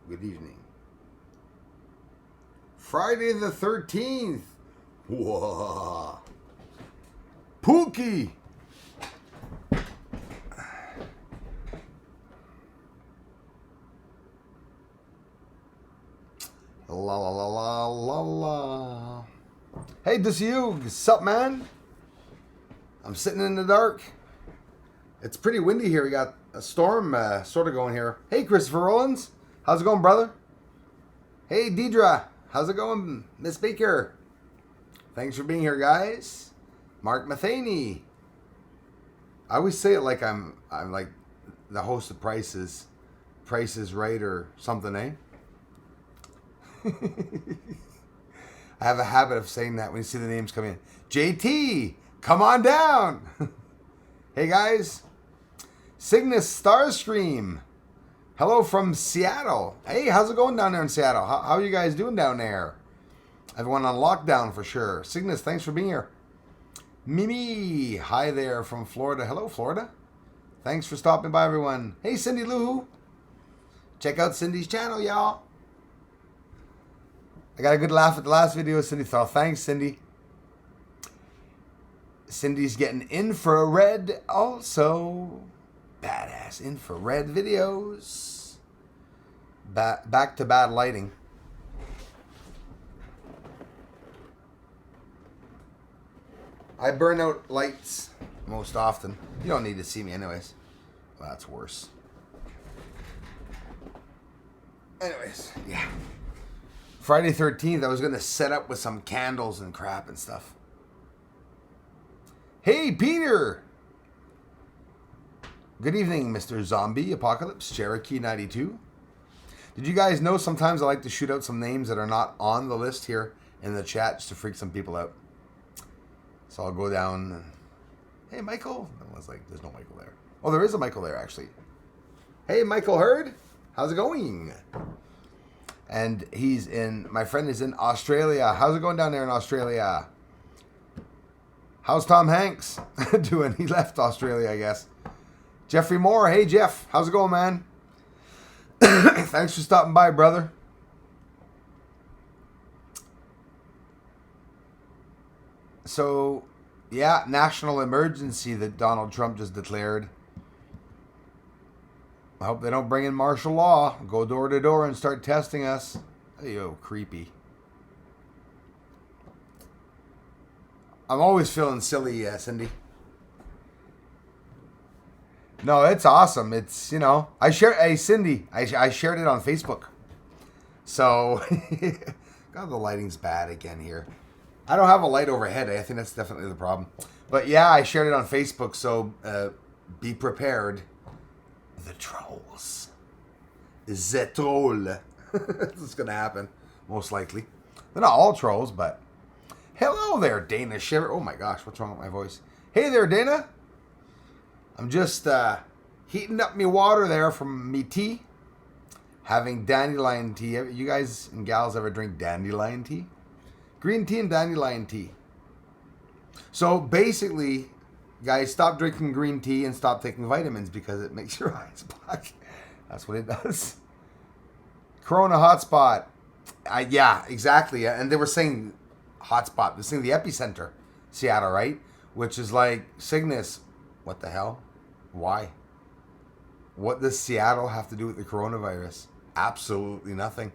Good evening. Friday the 13th. Whoa. Pookie. La la la la la la. Hey, this you. Sup, man? I'm sitting in the dark. It's pretty windy here. We got a storm sort of going here. Hey, Christopher Rollins. How's it going, brother? Hey, Deidre. How's it going, Miss Baker? Thanks for being here, guys. Mark Matheny. I always say it like I'm like the host of Price is Right or something, eh? I have a habit of saying that when you see the names come in. JT, come on down. Hey, guys. Cygnus Starscream. Hello from Seattle. Hey, how's it going down there in Seattle? How are you guys doing down there? Everyone on lockdown for sure. Cygnus, thanks for being here. Mimi, hi there from Florida. Hello, Florida. Thanks for stopping by, everyone. Hey, Cindy Lou. Check out Cindy's channel, y'all. I got a good laugh at the last video Cindy thought. Thanks, Cindy. Cindy's getting infrared also. Badass infrared videos. Back to bad lighting. I burn out lights most often. You don't need to see me anyways. Well, that's worse. Anyways, yeah. Friday 13th, I was going to set up with some candles and crap and stuff. Hey, Peter! Good evening, Mr. Zombie Apocalypse, Cherokee 92. Did you guys know sometimes I like to shoot out some names that are not on the list here in the chat just to freak some people out? So I'll go down and, hey, Michael. I was like, there's no Michael there. Oh, there is a Michael there, actually. Hey, Michael Hurd. How's it going? And my friend is in Australia. How's it going down there in Australia? How's Tom Hanks doing? He left Australia, I guess. Jeffrey Moore. Hey, Jeff. How's it going, man? Thanks for stopping by, brother. So, yeah, national emergency that Donald Trump just declared. I hope they don't bring in martial law, go door to door and start testing us. Yo, creepy. I'm always feeling silly, Cindy. No, it's awesome. It's, hey, Cindy, I shared it on Facebook. So, God, the lighting's bad again here. I don't have a light overhead. I think that's definitely the problem. But yeah, I shared it on Facebook, so be prepared. The trolls. The troll. This is going to happen, most likely. They're not all trolls, but... Hello there, Dana Shiver. Oh my gosh, what's wrong with my voice? Hey there, Dana. I'm just heating up me water there from me tea. Having dandelion tea. You guys and gals ever drink dandelion tea? Green tea and dandelion tea. So basically, guys, stop drinking green tea and stop taking vitamins because it makes your eyes black. That's what it does. Corona hotspot. Yeah, exactly. And they were saying hotspot. They're saying the epicenter, Seattle, right? Which is like Cygnus. What the hell? Why? What does Seattle have to do with the coronavirus? Absolutely nothing.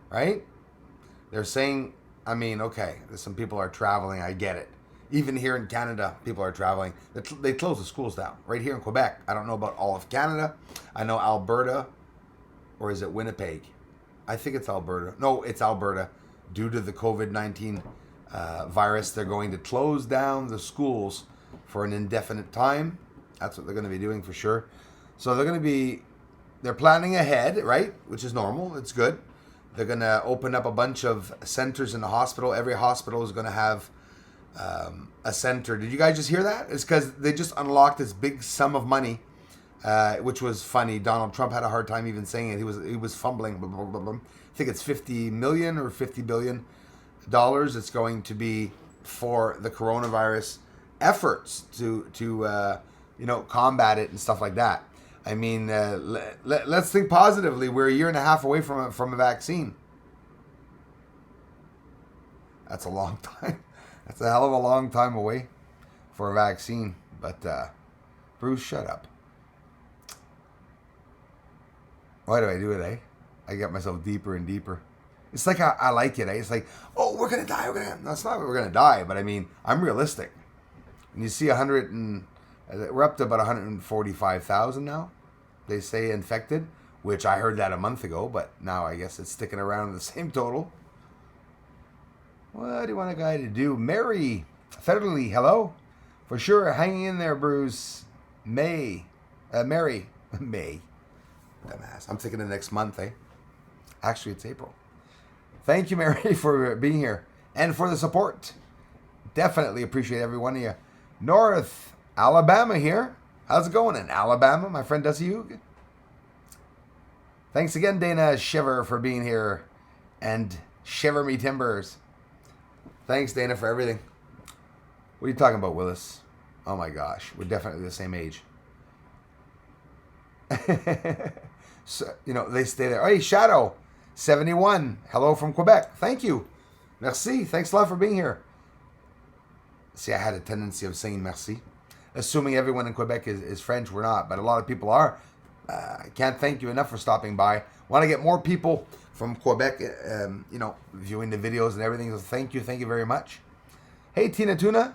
Right? They're saying, okay, some people are traveling. I get it. Even here in Canada, people are traveling. They close the schools down. Right here in Quebec. I don't know about all of Canada. I know Alberta, or is it Winnipeg? I think it's Alberta. No, it's Alberta. Due to the COVID-19 virus, they're going to close down the schools for an indefinite time. That's what they're going to be doing for sure. So they're planning ahead, right? Which is normal. It's good. They're going to open up a bunch of centers in the hospital. Every hospital is going to have a center. Did you guys just hear that? It's because they just unlocked this big sum of money, which was funny. Donald Trump had a hard time even saying it. He was fumbling. Blah, blah, blah, blah. I think it's $50 million or $50 billion. It's going to be for the coronavirus efforts to combat it and stuff like that. I mean, let's think positively. We're a year and a half away from a vaccine. That's a long time. That's a hell of a long time away for a vaccine. But, Bruce, shut up. Why do I do it, eh? I get myself deeper and deeper. It's like I like it, eh? It's like, oh, we're going to die. No, it's not we're going to die. But, I mean, I'm realistic. And you see we're up to about 145,000 now, they say, infected, which I heard that a month ago, but now I guess it's sticking around the same total. What do you want a guy to do? Mary, Federally, hello? For sure, hanging in there, Bruce. Mary. May. Dumbass. I'm thinking the next month, eh? Actually, it's April. Thank you, Mary, for being here and for the support. Definitely appreciate every one of you. North Alabama here. How's it going in Alabama, my friend Dusty Hugh? Thanks again, Dana Shiver, for being here. And Shiver Me Timbers. Thanks, Dana, for everything. What are you talking about, Willis? Oh my gosh, we're definitely the same age. So, they stay there. Hey, Shadow, 71. Hello from Quebec. Thank you. Merci. Thanks a lot for being here. See, I had a tendency of saying merci, assuming everyone in Quebec is French. We're not, but a lot of people are. I can't thank you enough for stopping by. Want to get more people from Quebec, viewing the videos and everything. So thank you very much. Hey, Tina Tuna.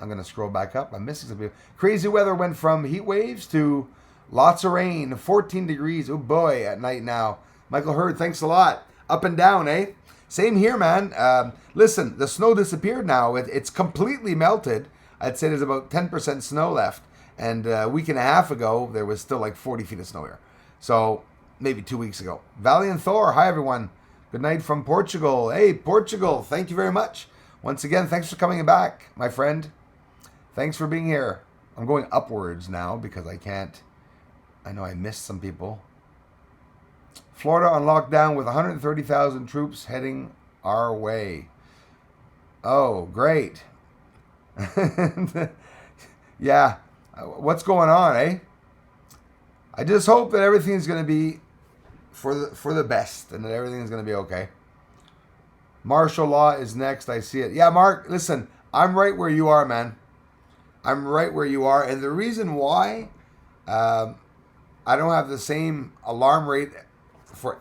I'm going to scroll back up. I'm missing some people. Crazy weather went from heat waves to lots of rain. 14 degrees. Oh, boy, at night now. Michael Hurd, thanks a lot. Up and down, eh? Same here, man. Listen, the snow disappeared now. It's completely melted. I'd say there's about 10% snow left. And a week and a half ago, there was still like 40 feet of snow here. So maybe 2 weeks ago. Valiant Thor, hi, everyone. Good night from Portugal. Hey, Portugal, thank you very much. Once again, thanks for coming back, my friend. Thanks for being here. I'm going upwards now because I know I missed some people. Florida on lockdown with 130,000 troops heading our way. Oh, great. Yeah. What's going on, eh? I just hope that everything's going to be for the best and that everything's going to be okay. Martial law is next. I see it. Yeah, Mark, listen, I'm right where you are, man. I'm right where you are. And the reason why I don't have the same alarm rate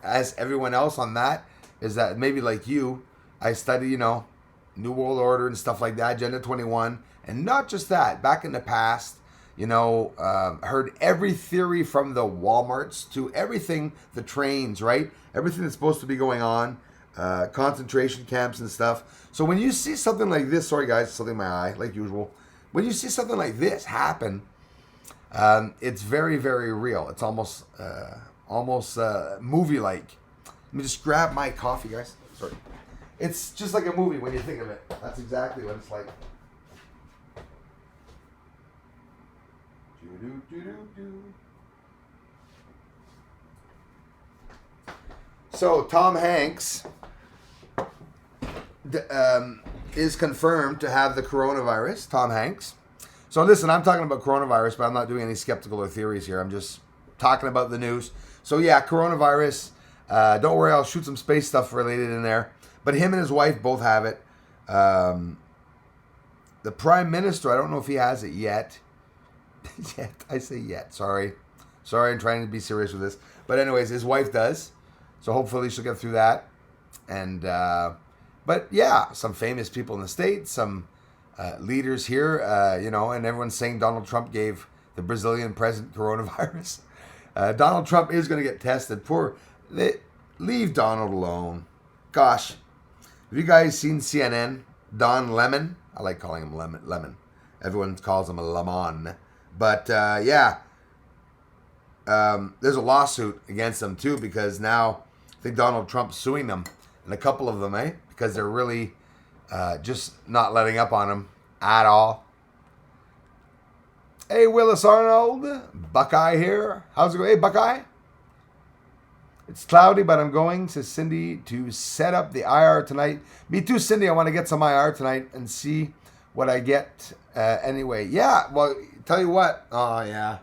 as everyone else on that is that maybe like you, I study, New World Order and stuff like that, Agenda 21. And not just that, back in the past, heard every theory from the Walmarts to everything, the trains, right? Everything that's supposed to be going on, concentration camps and stuff. So when you see something like this, sorry guys, something in my eye, like usual. When you see something like this happen, it's very, very real. It's almost movie-like. Let me just grab my coffee, guys. Sorry. It's just like a movie when you think of it. That's exactly what it's like. So Tom Hanks is confirmed to have the coronavirus. Tom Hanks. So listen, I'm talking about coronavirus, but I'm not doing any skeptical or theories here. I'm just talking about the news. So yeah, coronavirus. Don't worry, I'll shoot some space stuff related in there. But him and his wife both have it. The Prime Minister, I don't know if he has it yet. Yet, I say yet. Sorry, I'm trying to be serious with this. But anyways, his wife does. So hopefully she'll get through that. And but yeah, some famous people in the States, some leaders here, and everyone's saying Donald Trump gave the Brazilian president coronavirus. Donald Trump is going to get tested. Leave Donald alone. Gosh, have you guys seen CNN? Don Lemon? I like calling him Lemon. Everyone calls him a Lemon. But, there's a lawsuit against them, too, because now I think Donald Trump's suing them, and a couple of them, because they're really just not letting up on him at all. Hey, Willis Arnold, Buckeye here. How's it going? Hey, Buckeye. It's cloudy, but I'm going to Cindy to set up the IR tonight. Me too, Cindy. I want to get some IR tonight and see what I get anyway. Yeah, well, tell you what. Oh, yeah.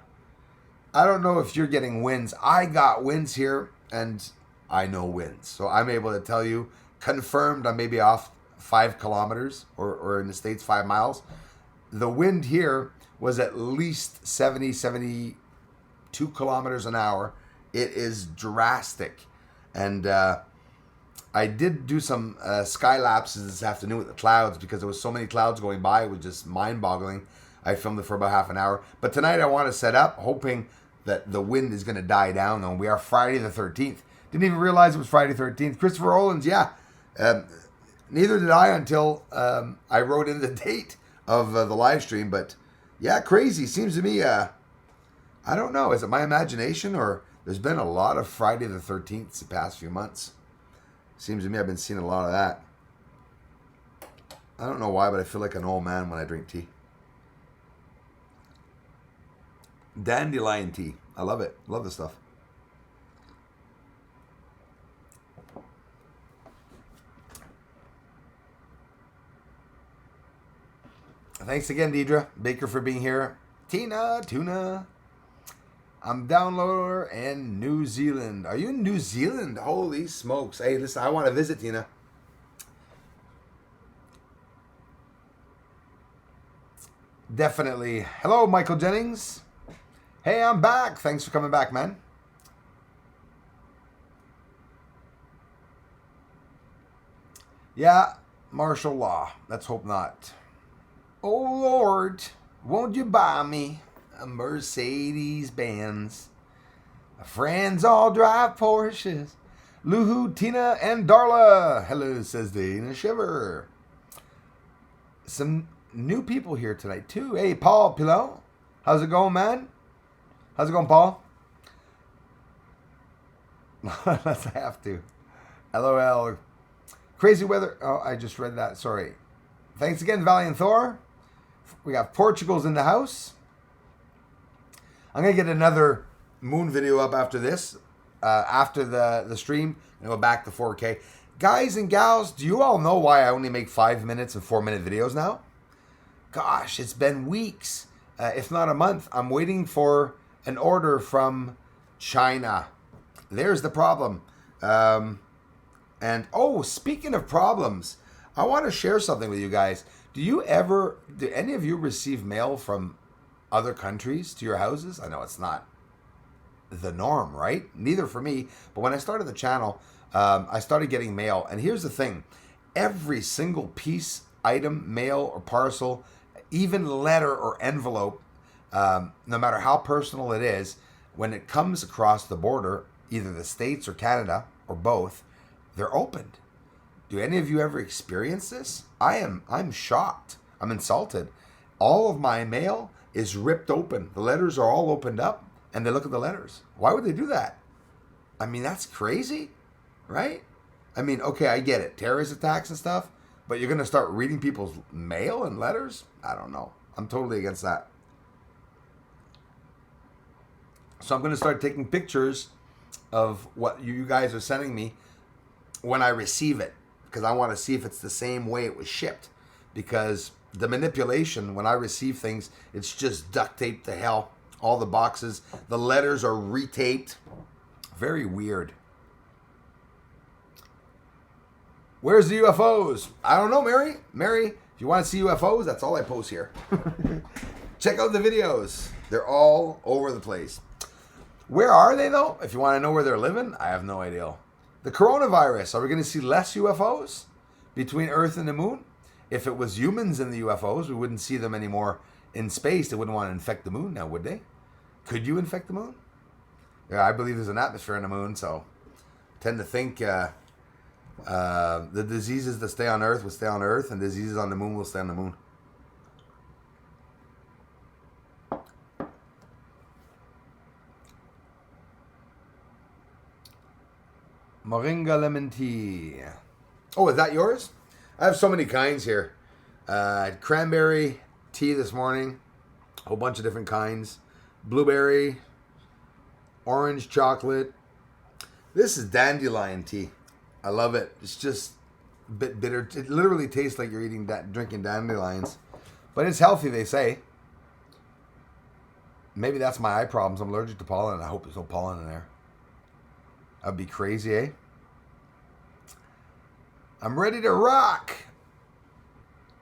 I don't know if you're getting winds. I got winds here, and I know winds. So I'm able to tell you, confirmed, I'm maybe off 5 kilometers, or in the States, 5 miles. The wind here was at least 70, 72 kilometers an hour. It is drastic. And I did do some sky lapses this afternoon with the clouds because there was so many clouds going by. It was just mind-boggling. I filmed it for about half an hour. But tonight I want to set up, hoping that the wind is going to die down. And we are Friday the 13th. Didn't even realize it was Friday the 13th. Christopher Owens, yeah. Neither did I until I wrote in the date of the live stream. But yeah, crazy. Seems to me, I don't know. Is it my imagination, or there's been a lot of Friday the 13th the past few months? Seems to me I've been seeing a lot of that. I don't know why, but I feel like an old man when I drink tea. Dandelion tea. I love it. Love this stuff. Thanks again, Deidre Baker, for being here. Tina, Tuna. I'm downloader in New Zealand. Are you in New Zealand? Holy smokes. Hey, listen, I want to visit, Tina. Definitely. Hello, Michael Jennings. Hey, I'm back. Thanks for coming back, man. Yeah, martial law. Let's hope not. Oh, Lord, won't you buy me a Mercedes-Benz? My friends all drive Porsches. Luhu, Tina, and Darla. Hello, says Dana Shiver. Some new people here tonight, too. Hey, Paul Pillow. How's it going, man? How's it going, Paul? Let's have to. LOL. Crazy weather. Oh, I just read that. Sorry. Thanks again, Valiant Thor. We got Portugal's in the house. I'm going to get another moon video up after this. After the stream. And go back to 4K. Guys and gals, do you all know why I only make 5 minutes and 4 minute videos now? Gosh, it's been weeks. If not a month. I'm waiting for an order from China. There's the problem. And speaking of problems, I want to share something with you guys. Do any of you receive mail from other countries to your houses? I know it's not the norm, right? Neither for me. But when I started the channel, I started getting mail. And here's the thing. Every single piece, item, mail, or parcel, even letter or envelope, no matter how personal it is, when it comes across the border, either the States or Canada or both, they're opened. Do any of you ever experience this? I'm shocked. I'm insulted. All of my mail is ripped open. The letters are all opened up, and they look at the letters. Why would they do that? I mean, that's crazy, right? I mean, okay, I get it. Terrorist attacks and stuff, but you're going to start reading people's mail and letters? I don't know. I'm totally against that. So I'm going to start taking pictures of what you guys are sending me when I receive it, because I want to see if it's the same way it was shipped. Because the manipulation, when I receive things, it's just duct taped to hell. All the boxes, the letters are retaped. Very weird. Where's the UFOs? I don't know, Mary. Mary, if you want to see UFOs, that's all I post here. Check out the videos. They're all over the place. Where are they, though? If you want to know where they're living, I have no idea. The coronavirus, are we going to see less UFOs between Earth and the moon? If it was humans in the UFOs, we wouldn't see them anymore in space. They wouldn't want to infect the moon now, would they? Could you infect the moon? Yeah, I believe there's an atmosphere on the moon, so I tend to think the diseases that stay on Earth will stay on Earth, and diseases on the moon will stay on the moon. Moringa lemon tea. Oh, is that yours? I have so many kinds here. Cranberry tea this morning. A whole bunch of different kinds. Blueberry. Orange chocolate. This is dandelion tea. I love it. It's just a bit bitter. It literally tastes like you're drinking dandelions. But it's healthy, they say. Maybe that's my eye problems. I'm allergic to pollen. I hope there's no pollen in there. That'd be crazy, eh? I'm ready to rock.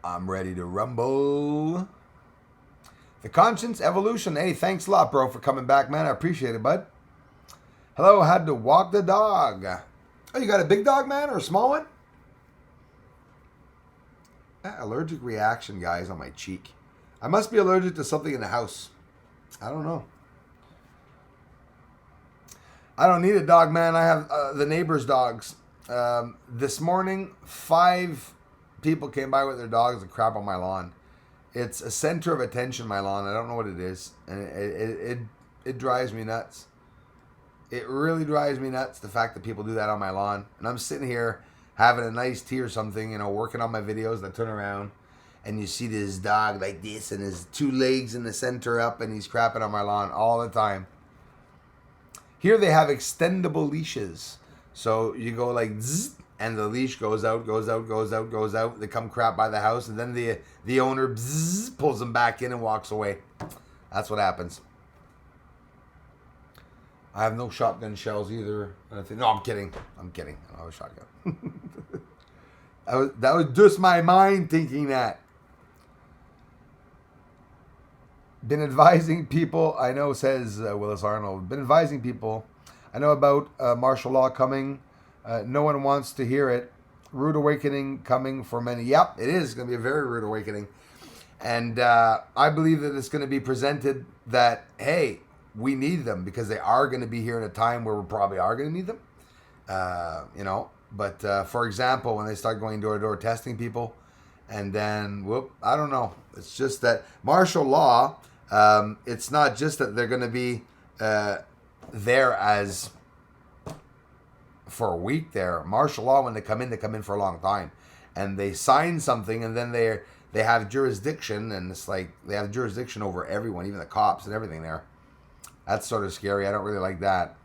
I'm ready to rumble. The Conscience Evolution. Hey, thanks a lot, bro, for coming back, man. I appreciate it, bud. Hello, had to walk the dog. Oh, you got a big dog, man, or a small one? Allergic reaction, guys, on my cheek. I must be allergic to something in the house. I don't know. I don't need a dog, man. I have the neighbor's dogs. This morning, 5 people came by with their dogs and crap on my lawn. It's a center of attention, my lawn. I don't know what it is. And it drives me nuts. It really drives me nuts, the fact that people do that on my lawn. And I'm sitting here having a nice tea or something, working on my videos, and I turn around and you see this dog like this and his 2 legs in the center up and he's crapping on my lawn all the time. Here they have extendable leashes. So you go like zzz, and the leash goes out. They come crap by the house, and then the owner bzzz, pulls them back in and walks away. That's what happens. I have no shotgun shells either. No, I'm kidding. I don't have a shotgun. that was just my mind thinking that. Been advising people, I know, says Willis Arnold. Been advising people, I know about martial law coming. No one wants to hear it. Rude awakening coming for many. Yep, it is going to be a very rude awakening. And I believe that it's going to be presented that, hey, we need them because they are going to be here at a time where we probably are going to need them. But for example, when they start going door-to-door testing people, and then, I don't know. It's just that martial law, it's not just that they're going to be there as for a week there. Martial law, when they come in for a long time. And they sign something, and then they have jurisdiction, and it's like they have jurisdiction over everyone, even the cops and everything there. That's sort of scary. I don't really like that.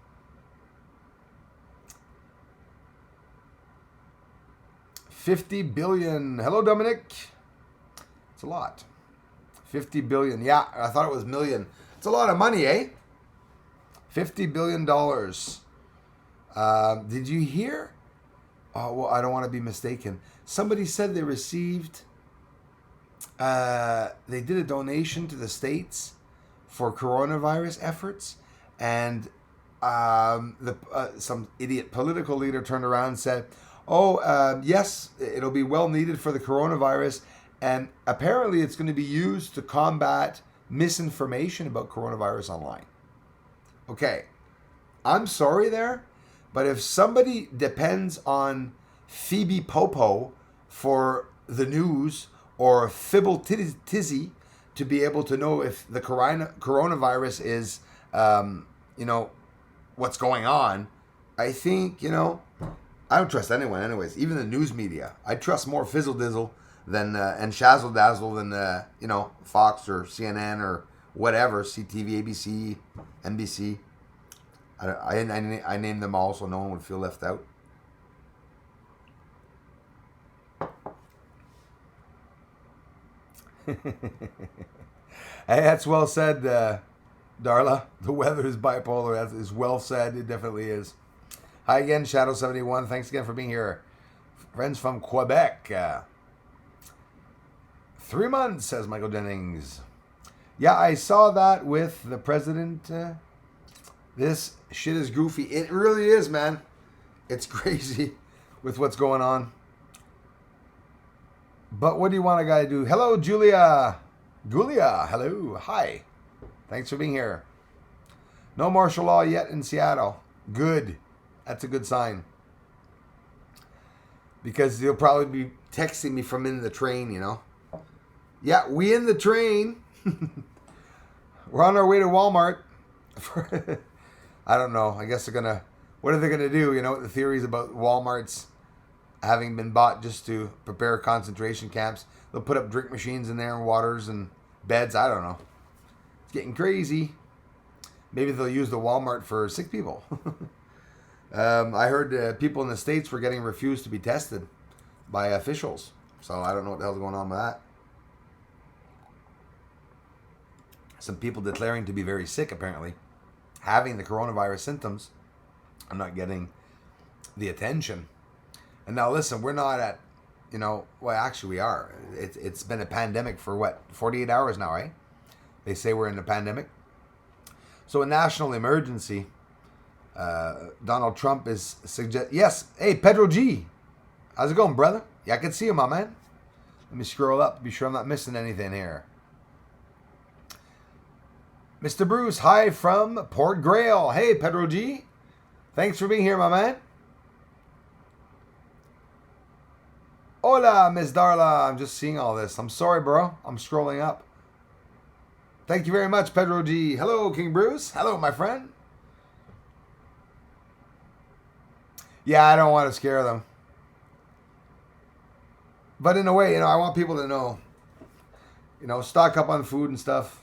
$50 billion. Hello, Dominic. It's a lot. 50 billion. Yeah, I thought it was million. It's a lot of money, eh? $50 billion. Did you hear? Oh, well, I don't want to be mistaken. Somebody said they received, they did a donation to the States for coronavirus efforts, and some idiot political leader turned around and said, yes, it'll be well needed for the coronavirus, and apparently it's going to be used to combat misinformation about coronavirus online. Okay, I'm sorry there, but if somebody depends on Phoebe Popo for the news or Fibble Tizzy to be able to know if the coronavirus is, what's going on, I think, I don't trust anyone anyways, even the news media. I trust more Fizzle Dizzle than, and Shazzle Dazzle than, Fox or CNN or whatever, CTV, ABC, NBC. I named them all so no one would feel left out. Hey, that's well said, Darla. The weather is bipolar. That is well said. It definitely is. Hi again, Shadow71. Thanks again for being here. Friends from Quebec. 3 months, says Michael Jennings. Yeah, I saw that with the president. This shit is goofy. It really is, man. It's crazy with what's going on. But what do you want a guy to do? Hello, Julia. Hello. Hi. Thanks for being here. No martial law yet in Seattle. Good. That's a good sign. Because you'll probably be texting me from in the train, Yeah, we in the train. We're on our way to Walmart. I don't know. I guess what are they going to do? The theories about Walmart's having been bought just to prepare concentration camps. They'll put up drink machines in there and waters and beds. I don't know. It's getting crazy. Maybe they'll use the Walmart for sick people. I heard people in the States were getting refused to be tested by officials. So I don't know what the hell's going on with that. some people declaring to be very sick, apparently, having the coronavirus symptoms. I'm not getting the attention. And now listen, we're not at, well, actually we are. It's been a pandemic for what, 48 hours now, right? They say we're in a pandemic. So a national emergency. Donald Trump is yes. Hey, Pedro G. How's it going, brother? Yeah, I can see you, my man. Let me scroll up to be sure I'm not missing anything here. Mr. Bruce, hi from Port Grail. Hey, Pedro G. Thanks for being here, my man. Hola, Miss Darla. I'm just seeing all this. I'm sorry, bro. I'm scrolling up. Thank you very much, Pedro G. Hello, King Bruce. Hello, my friend. Yeah, I don't want to scare them. But in a way, I want people to know, stock up on food and stuff.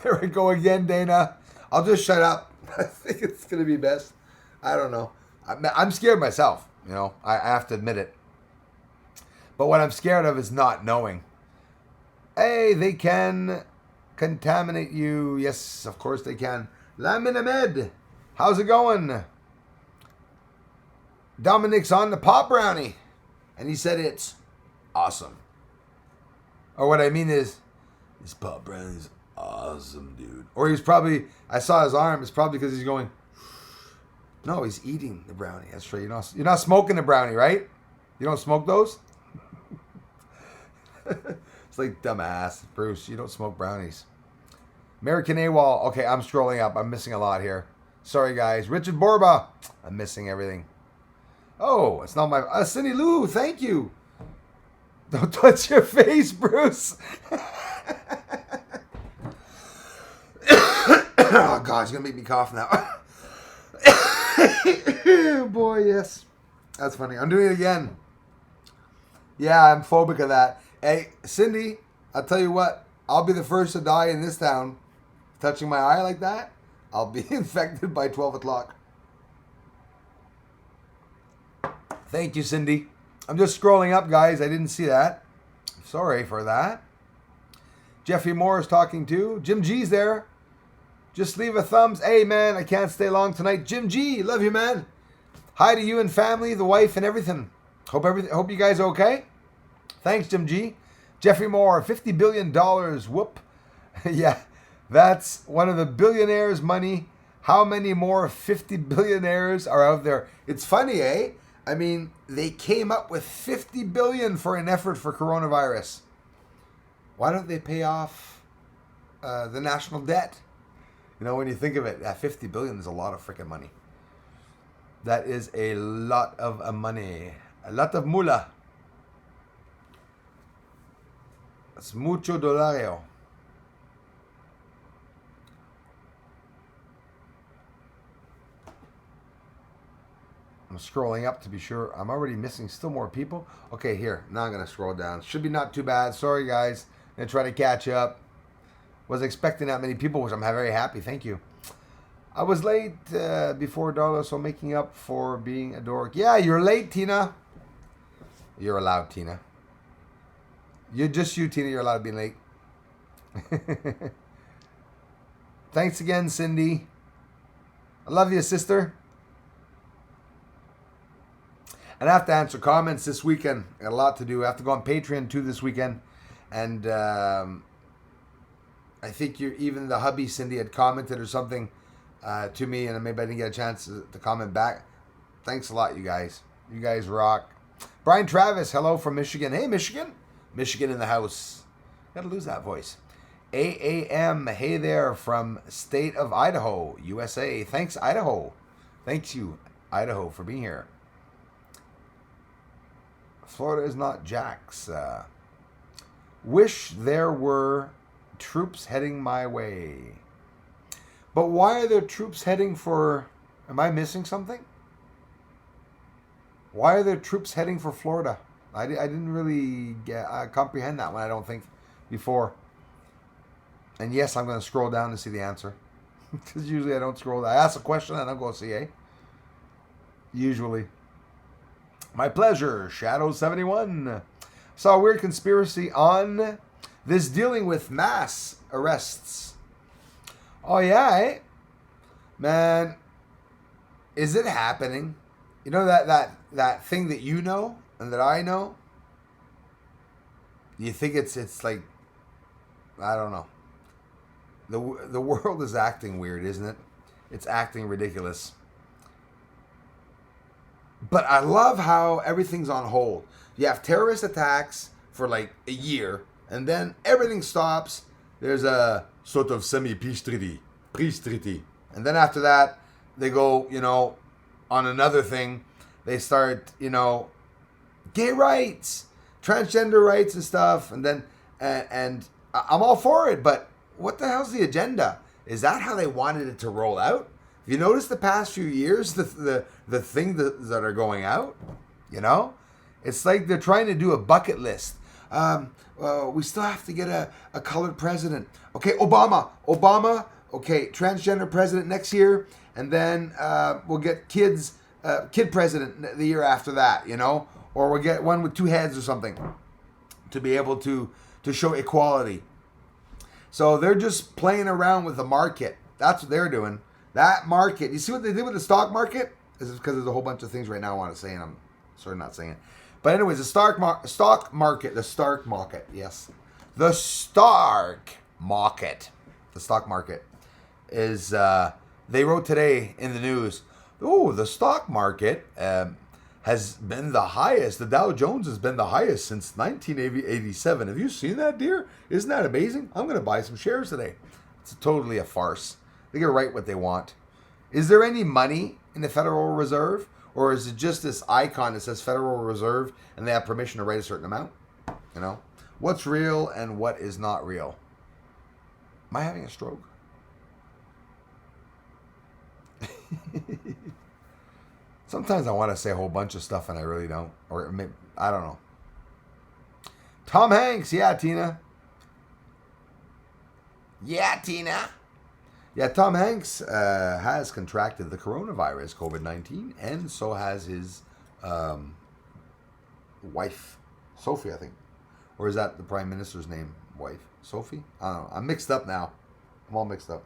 There we go again, Dana. I'll just shut up. I think it's going to be best. I don't know. I'm scared myself, I have to admit it. But what I'm scared of is not knowing. Hey, they can contaminate you. Yes, of course they can. Lamin Ahmed, how's it going? Dominic's on the pop brownie. And he said it's awesome. Or what I mean is, this pop brownie's awesome, dude. Or he's probably, I saw his arm, it's probably because he's going, no, he's eating the brownie. That's right. You're not smoking the brownie, right? You don't smoke those? It's like, dumbass. Bruce, you don't smoke brownies. American AWOL. Okay, I'm scrolling up. I'm missing a lot here. Sorry, guys. Richard Borba. I'm missing everything. Oh, it's not my... Cindy Lou, thank you. Don't touch your face, Bruce. Oh, God, it's going to make me cough now. Boy, yes. That's funny. I'm doing it again. Yeah, I'm phobic of that. Hey, Cindy, I'll tell you what. I'll be the first to die in this town. Touching my eye like that, I'll be infected by 12 o'clock. Thank you, Cindy. I'm just scrolling up, guys. I didn't see that. Sorry for that. Jeffrey Moore is talking too. Jim G's there. Just leave a thumbs. Hey, man, I can't stay long tonight. Jim G, love you, man. Hi to you and family, the wife and everything. Hope you guys are okay. Thanks, Jim G. Jeffrey Moore, $50 billion. Whoop. Yeah, that's one of the billionaires' money. How many more 50 billionaires are out there? It's funny, eh? I mean, they came up with $50 billion for an effort for coronavirus. Why don't they pay off the national debt? When you think of it, that $50 billion is a lot of freaking money. That is a lot of money. A lot of mula. That's mucho dolario. I'm scrolling up to be sure. I'm already missing still more people. Okay, here. Now I'm going to scroll down. Should be not too bad. Sorry, guys. Going to try to catch up. Was expecting that many people, which I'm very happy. Thank you. I was late before Darla, so making up for being a dork. Yeah, you're late, Tina. You're allowed, Tina. You, Tina. You're allowed to be late. Thanks again, Cindy. I love you, sister. And I have to answer comments this weekend. I got a lot to do. I have to go on Patreon too this weekend. And I think even the hubby, Cindy, had commented or something to me, and maybe I didn't get a chance to comment back. Thanks a lot, you guys. You guys rock. Brian Travis, hello from Michigan. Hey, Michigan. Michigan in the house. Gotta lose that voice. AAM, hey there from state of Idaho, USA. Thanks, Idaho. Thanks you, Idaho, for being here. Florida is not Jack's. Wish there were troops heading my way. But why are there troops heading for... Am I missing something? Why are there troops heading for Florida? I didn't really comprehend that one, I don't think, before. And yes, I'm going to scroll down to see the answer. Because usually I don't scroll down. I ask a question and I'll go see, eh? Usually. My pleasure. Shadow71. Saw a weird conspiracy on This dealing with mass arrests. Oh yeah, eh? Man, is it happening? You know that thing that you know and that I know? You think it's like, I don't know. The world is acting weird, isn't it? It's acting ridiculous. But I love how everything's on hold. You have terrorist attacks for like a year, and then everything stops. There's a sort of semi-peace treaty. And then after that, they go, on another thing. They start, gay rights, transgender rights and stuff. And then, and I'm all for it, but what the hell's the agenda? Is that how they wanted it to roll out? Have you noticed the past few years, the thing that are going out? It's like they're trying to do a bucket list. We still have to get a colored president. Okay, Obama. Okay, transgender president next year, and then we'll get kid president the year after that. Or we'll get one with two heads or something to be able to show equality. So they're just playing around with the market. That's what they're doing. That market. You see what they did with the stock market? This is because there's a whole bunch of things right now I want to say, and I'm sort of not saying it. But anyways, the stock market, yes. The stock market is, they wrote today in the news, the stock market has been the highest. The Dow Jones has been the highest since 1987. Have you seen that, dear? Isn't that amazing? I'm going to buy some shares today. It's totally a farce. They can write what they want. Is there any money in the Federal Reserve? Or is it just this icon that says Federal Reserve and they have permission to write a certain amount? What's real and what is not real? Am I having a stroke? Sometimes I want to say a whole bunch of stuff and I really don't. Or maybe, I don't know. Tom Hanks. Yeah, Tina. Yeah, Tom Hanks has contracted the coronavirus, COVID-19, and so has his wife, Sophie, I think. Or is that the Prime Minister's name? Wife? Sophie? I don't know. I'm mixed up now. I'm all mixed up.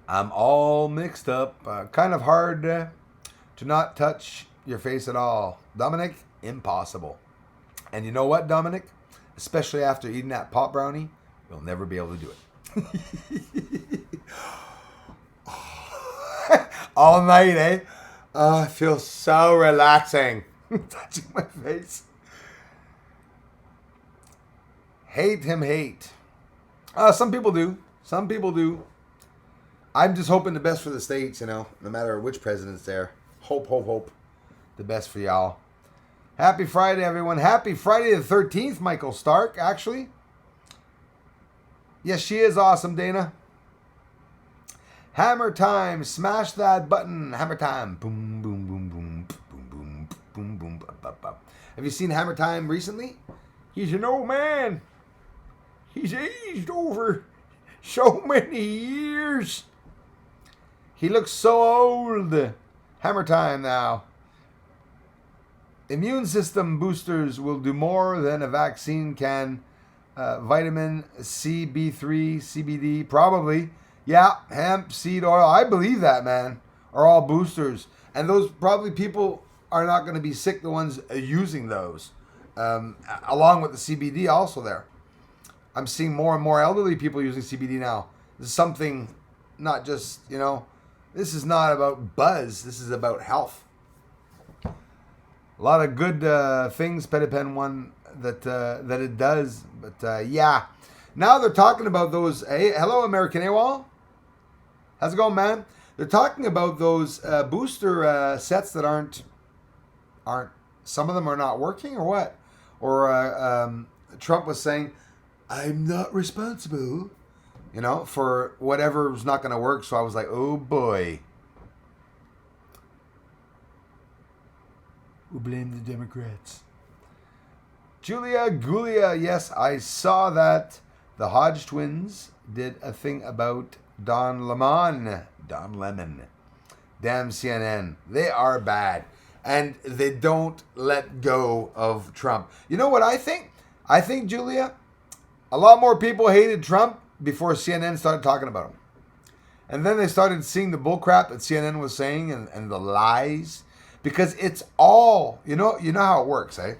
I'm all mixed up. Kind of hard to not touch your face at all. Dominic, impossible. And you know what, Dominic? Especially after eating that pot brownie, you'll never be able to do it. All night, eh? Oh, it feels so relaxing. Touching my face. Hate him, hate. Some people do. I'm just hoping the best for the States, no matter which president's there. Hope. The best for y'all. Happy Friday, everyone. Happy Friday the 13th, Michael Stark, actually. Yes, she is awesome, Dana. Hammer time. Smash that button. Hammer time. Boom, boom, boom, boom. Boom, boom, boom, boom. Have you seen Hammer Time recently? He's an old man. He's aged over so many years. He looks so old. Hammer time now. Immune system boosters will do more than a vaccine can. Vitamin C, B3, CBD, probably. Yeah, hemp, seed oil. I believe that, man. Are all boosters. And those probably people are not going to be sick, the ones using those. Along with the CBD also there. I'm seeing more and more elderly people using CBD now. This is something, not just, this is not about buzz. This is about health. A lot of good things, Petipen one, that it does. But yeah. Now they're talking about those. Hey, hello, American AWOL. How's it going, man? They're talking about those booster sets that aren't. Some of them are not working, or what? Or Trump was saying, I'm not responsible, for whatever's not going to work. So I was like, oh boy. We'll blame the Democrats. Julia Gulia, yes, I saw that the Hodge twins did a thing about Don Lemon. Damn CNN. They are bad. and they don't let go of Trump. You know what I think? I think, Julia, a lot more people hated Trump before CNN started talking about him. And then they started seeing the bullcrap that CNN was saying and the lies. Because it's all, you know how it works, eh?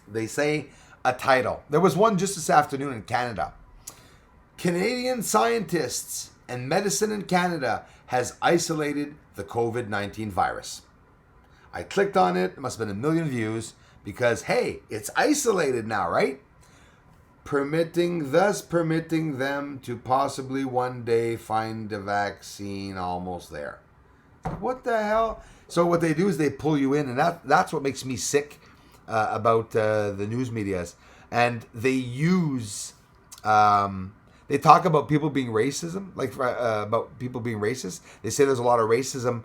They say a title. There was one just this afternoon in Canada. Canadian scientists and medicine in Canada has isolated the COVID-19 virus. I clicked on it. It must have been 1 million views because, hey, it's isolated now, right? Thus permitting them to possibly one day find a vaccine almost there. What the hell? So what they do is they pull you in, and that's what makes me sick about the news medias. And they use, they talk about people being racism, about people being racist. They say there's a lot of racism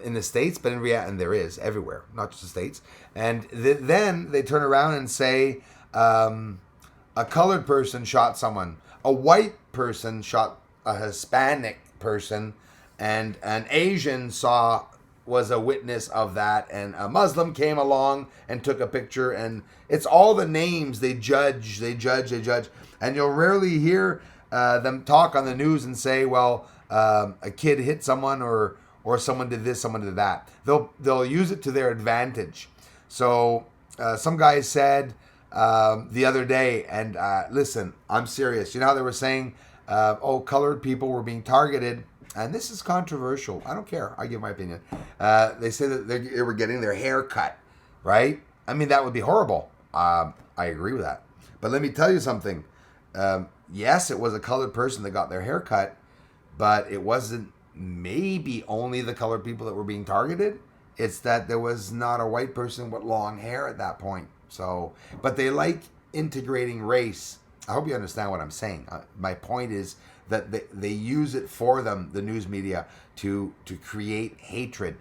in the States, but in reality, and there is everywhere, not just the States. And then they turn around and say a colored person shot someone, a white person shot a Hispanic person, and an Asian was a witness of that, and a Muslim came along and took a picture, and it's all the names they judge, and you'll rarely hear them talk on the news and say, well, a kid hit someone or someone did this, someone did that. They'll use it to their advantage. So some guy said the other day, and listen, I'm serious. You know how they were saying, colored people were being targeted. And this is controversial. I don't care. I give my opinion. They say that they were getting their hair cut, right? I mean, that would be horrible. I agree with that. But let me tell you something. Yes, it was a colored person that got their hair cut, but it wasn't maybe only the colored people that were being targeted. It's that there was not a white person with long hair at that point. So, but they like integrating race. I hope you understand what I'm saying. My point is that they use it for them, the news media, to create hatred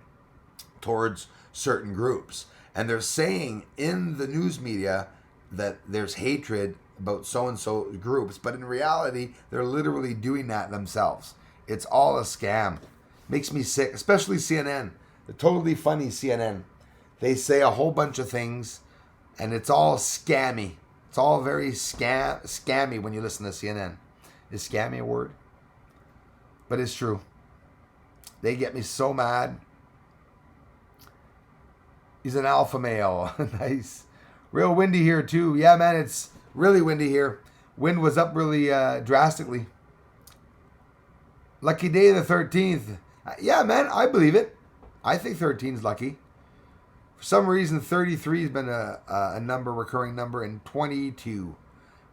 towards certain groups. And they're saying in the news media that there's hatred about so-and-so groups, but in reality, they're literally doing that themselves. It's all a scam. Makes me sick, especially CNN. The totally funny CNN. They say a whole bunch of things, and it's all scammy. It's all very scammy when you listen to CNN. Is scammy a word? But it's true. They get me so mad. He's an alpha male. Nice. Real windy here too. Yeah, man, it's really windy here. Wind was up really drastically. Lucky day the 13th. Yeah, man, I believe it. I think 13 is lucky. For some reason, 33 has been a recurring number, and 22.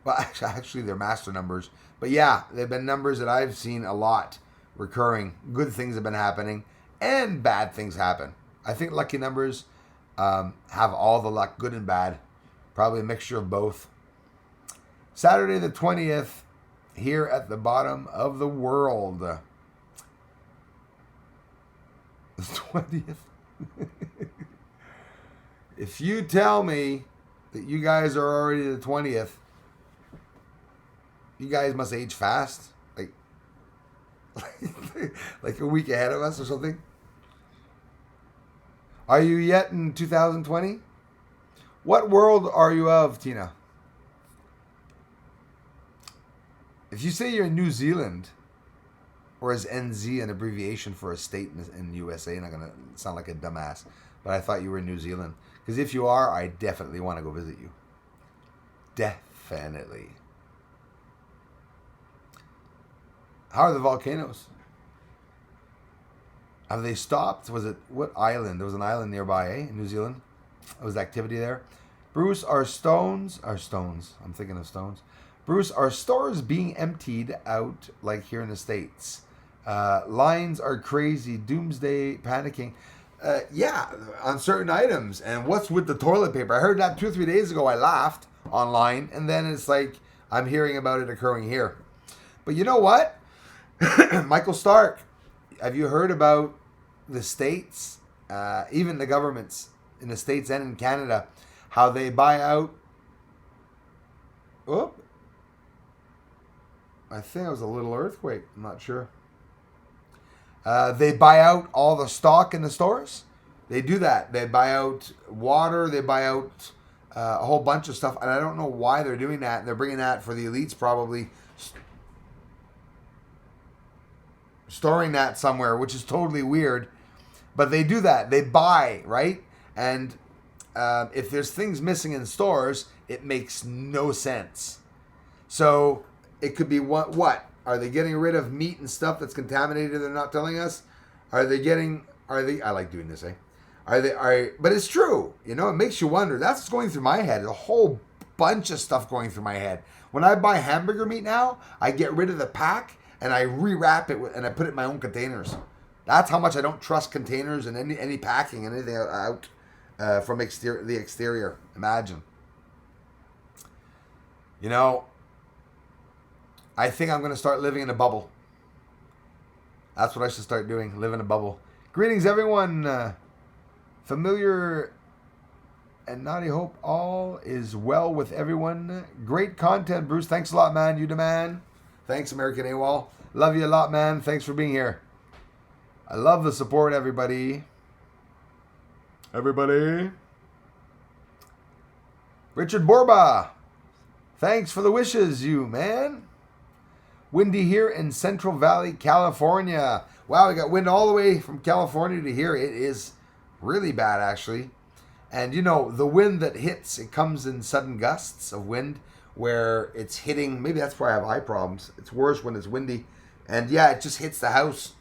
Well, actually, they're master numbers. But yeah, they've been numbers that I've seen a lot recurring. Good things have been happening, and bad things happen. I think lucky numbers have all the luck, good and bad. Probably a mixture of both. Saturday the 20th, here at the bottom of the world. The 20th. If you tell me that you guys are already the 20th, you guys must age fast. Like a week ahead of us or something. Are you yet in 2020? What world are you of, Tina? If you say you're in New Zealand, or is NZ an abbreviation for a state in USA, and I'm going to sound like a dumbass, but I thought you were in New Zealand. Because if you are, I definitely want to go visit you. Definitely. How are the volcanoes? Have they stopped? Was it, what island? There was an island nearby, in New Zealand. There was activity there. Bruce, I'm thinking of stones. Bruce, are stores being emptied out like here in the States? Lines are crazy. Doomsday panicking. Yeah, on certain items. And what's with the toilet paper? I heard that 2 or 3 days ago. I laughed online. And then it's like, I'm hearing about it occurring here. But you know what? Michael Stark, have you heard about the States, even the governments in the States and in Canada, how they buy out... Oh, I think it was a little earthquake. I'm not sure. They buy out all the stock in the stores. They do that. They buy out water. They buy out a whole bunch of stuff, and I don't know why they're doing that. They're bringing that for the elites, probably storing that somewhere, which is totally weird. But they do that. They buy, right? And if there's things missing in stores, it makes no sense. So it could be what? Are they getting rid of meat and stuff that's contaminated? They're not telling us. I like doing this, eh? But it's true. You know, it makes you wonder. That's what's going through my head. A whole bunch of stuff going through my head. When I buy hamburger meat now, I get rid of the pack and I rewrap it and I put it in my own containers. That's how much I don't trust containers and any packing and anything out from the exterior. Imagine. You know, I think I'm going to start living in a bubble. That's what I should start doing. Live in a bubble. Greetings, everyone. Familiar and naughty hope all is well with everyone. Great content, Bruce. Thanks a lot, man. You the man. Thanks, American AWOL. Love you a lot, man. Thanks for being here. I love the support, everybody. Richard Borba. Thanks for the wishes, you man. Windy here in Central Valley, California. Wow, we got wind all the way from California to here. It is really bad, actually. And you know, the wind that hits, it comes in sudden gusts of wind where it's hitting. Maybe that's why I have eye problems. It's worse when it's windy. And yeah, it just hits the house.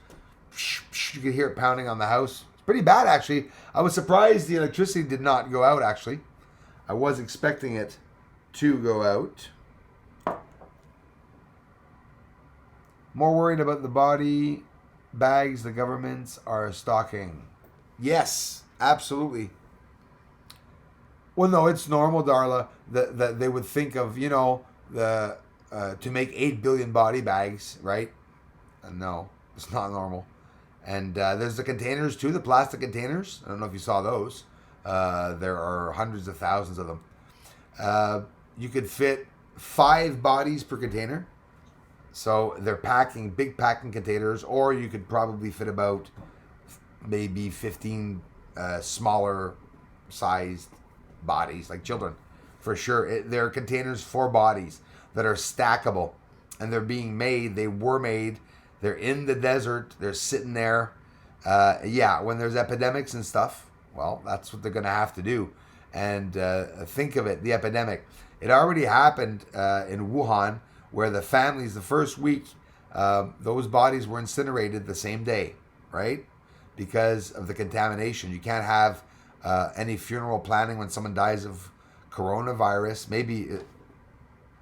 You can hear it pounding on the house. It's pretty bad, actually. I was surprised the electricity did not go out, actually. I was expecting it to go out. More worried about the body bags the governments are stocking. Yes, absolutely. Well, no, it's normal, Darla, that they would think of, you know, to make 8 billion body bags, right? No, it's not normal. And there's the containers too, the plastic containers. I don't know if you saw those. There are hundreds of thousands of them. You could fit 5 bodies per container. So they're big packing containers, or you could probably fit about maybe 15 smaller sized bodies, like children, for sure. They're containers for bodies that are stackable, and they're being made. They were made. They're in the desert. They're sitting there. When there's epidemics and stuff, well, that's what they're going to have to do. And think of it, the epidemic. It already happened in Wuhan, where the families, the first week, those bodies were incinerated the same day, right? Because of the contamination. You can't have any funeral planning when someone dies of coronavirus.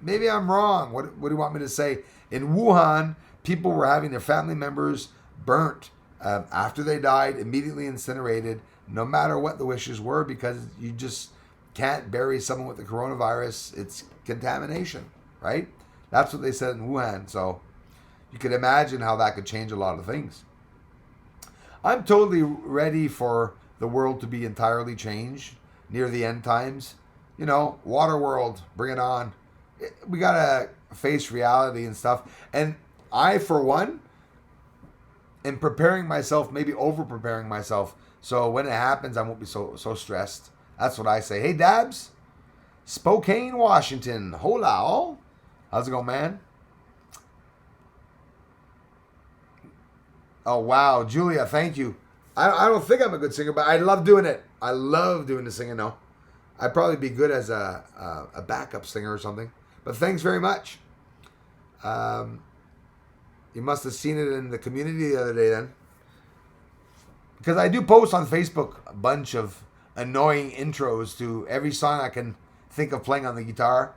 Maybe I'm wrong. What do you want me to say? In Wuhan, people were having their family members burnt after they died, immediately incinerated, no matter what the wishes were, because you just can't bury someone with the coronavirus. It's contamination, right? That's what they said in Wuhan. So you could imagine how that could change a lot of things. I'm totally ready for the world to be entirely changed near the end times. You know, water world, bring it on. We got to face reality and stuff. And I, for one, am preparing myself, maybe over-preparing myself. So when it happens, I won't be so stressed. That's what I say. Hey, Dabs. Spokane, Washington. Hola, all. How's it going, man? Oh, wow. Julia, thank you. I don't think I'm a good singer, but I love doing it. I love doing the singing, though. I'd probably be good as a backup singer or something. But thanks very much. You must have seen it in the community the other day then. Because I do post on Facebook a bunch of annoying intros to every song I can think of playing on the guitar.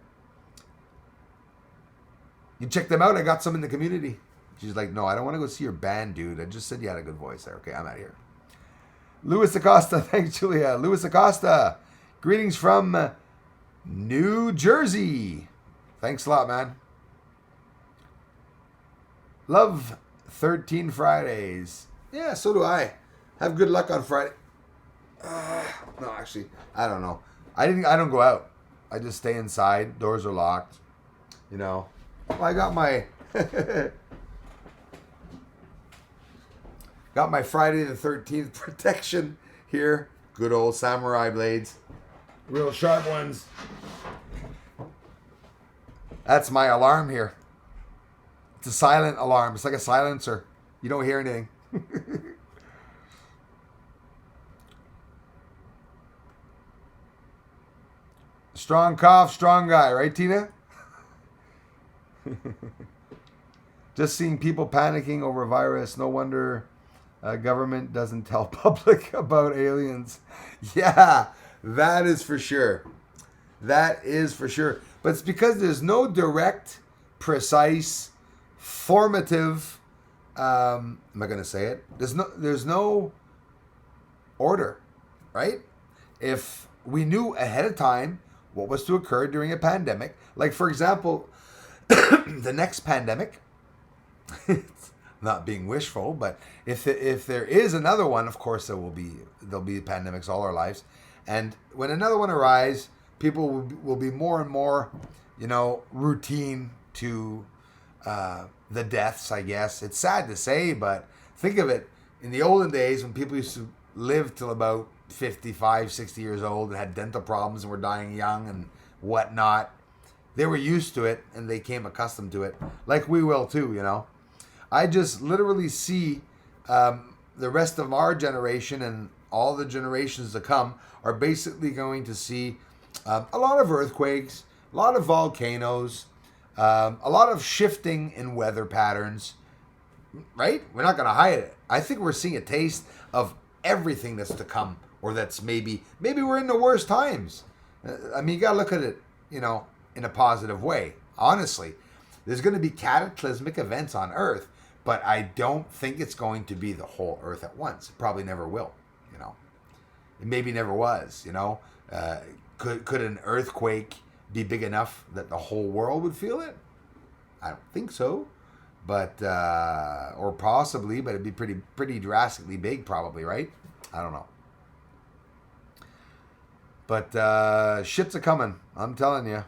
You check them out. I got some in the community. She's like, no, I don't want to go see your band, dude. I just said you had a good voice there. Okay, I'm out of here. Louis Acosta. Thanks, Julia. Louis Acosta. Greetings from New Jersey. Thanks a lot, man. Love 13 Fridays. Yeah, so do I. Have good luck on Friday. No, actually, I don't know. I don't go out. I just stay inside. Doors are locked. You know. Well, I got my got my Friday the 13th protection here. Good old samurai blades. Real sharp ones. That's my alarm here. It's a silent alarm. It's like a silencer. You don't hear anything. Strong cough, strong guy, right, Tina? Just seeing people panicking over virus. No wonder government doesn't tell public about aliens. Yeah, that is for sure. That is for sure. But it's because there's no direct, precise, formative. Am I going to say it? There's no order, right? If we knew ahead of time what was to occur during a pandemic, like for example, the next pandemic. It's not being wishful, but if there is another one, of course there'll be pandemics all our lives, and when another one arises, people will be more and more, routine to the deaths. I guess it's sad to say, but think of it. In the olden days, when people used to live till about 55, 60 years old and had dental problems and were dying young and whatnot, they were used to it and they came accustomed to it, like we will too. I just literally see the rest of our generation and all the generations to come are basically going to see a lot of earthquakes, a lot of volcanoes, a lot of shifting in weather patterns, right? We're not going to hide it. I think we're seeing a taste of everything that's to come, or that's maybe we're in the worst times. I mean, you got to look at it, in a positive way. Honestly, there's going to be cataclysmic events on Earth, but I don't think it's going to be the whole Earth at once. It probably never will, It maybe never was, Could an earthquake be big enough that the whole world would feel it? I don't think so. But, or possibly, but it'd be pretty drastically big probably, right? I don't know. But shit's a-coming, I'm telling you.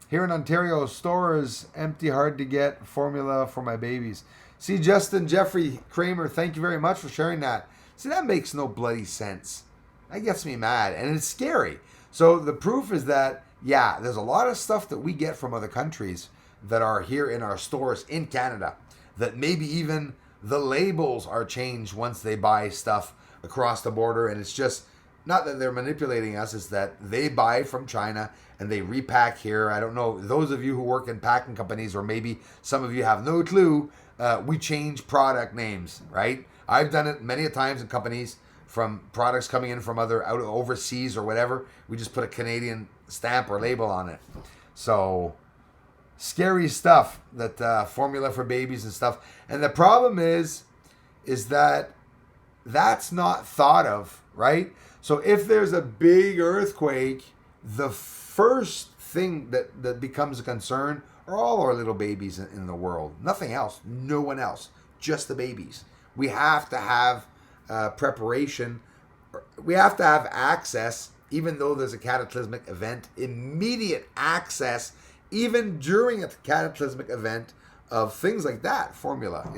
Here in Ontario, stores empty, hard to get formula for my babies. See, Justin Jeffrey Kramer, thank you very much for sharing that. See, that makes no bloody sense. That gets me mad, and it's scary. So the proof is that, yeah, there's a lot of stuff that we get from other countries that are here in our stores in Canada, that maybe even the labels are changed once they buy stuff across the border, and it's just not that they're manipulating us, it's that they buy from China and they repack here. I don't know, those of you who work in packing companies, or maybe some of you have no clue, we change product names, right? I've done it many a times in companies, from products coming in from overseas or whatever. We just put a Canadian stamp or label on it. So scary stuff, that formula for babies and stuff. And the problem is that that's not thought of, right? So if there's a big earthquake, the first thing that becomes a concern are all our little babies in the world. Nothing else. No one else. Just the babies. We have to have preparation. We have to have access, even though there's a cataclysmic event, immediate access, even during a cataclysmic event, of things like that, formula,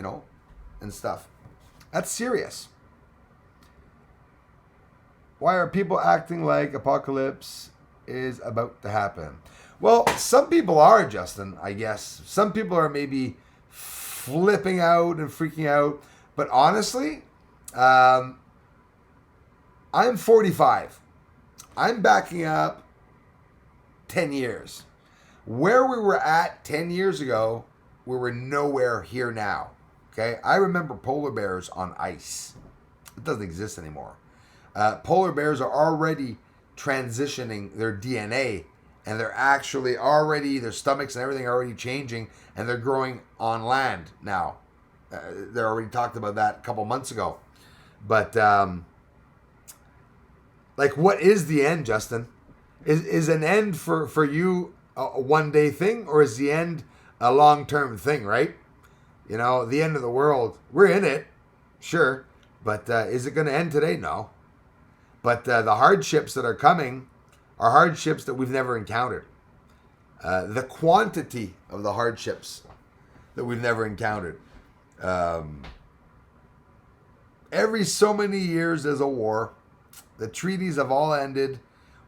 and stuff. That's serious. Why are people acting like apocalypse is about to happen? Well, some people are, Justin, I guess. Some people are maybe flipping out and freaking out. But honestly, I'm 45. I'm backing up 10 years. Where we were at 10 years ago, we were nowhere here now. Okay? I remember polar bears on ice. It doesn't exist anymore. Polar bears are already transitioning their DNA, and they're actually already, their stomachs and everything are already changing, and they're growing on land now. They already talked about that a couple months ago. But, what is the end, Justin? Is an end for you a one-day thing, or is the end a long-term thing, right? The end of the world. We're in it, sure. But is it going to end today? No. But the hardships that are coming are hardships that we've never encountered. The quantity of the hardships that we've never encountered. Every so many years there's a war. The treaties have all ended.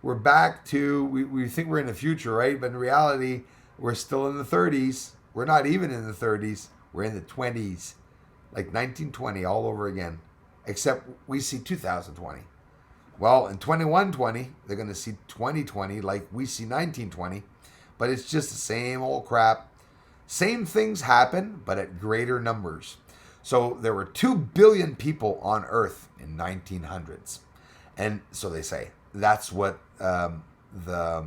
We're back to, we think we're in the future, right? But in reality, we're still in the 30s. We're not even in the 30s. We're in the 20s. Like 1920 all over again. Except we see 2020. Well, in 2120, they're going to see 2020 like we see 1920. But it's just the same old crap. Same things happen, but at greater numbers. So there were 2 billion people on Earth in 1900s. And so they say. That's what the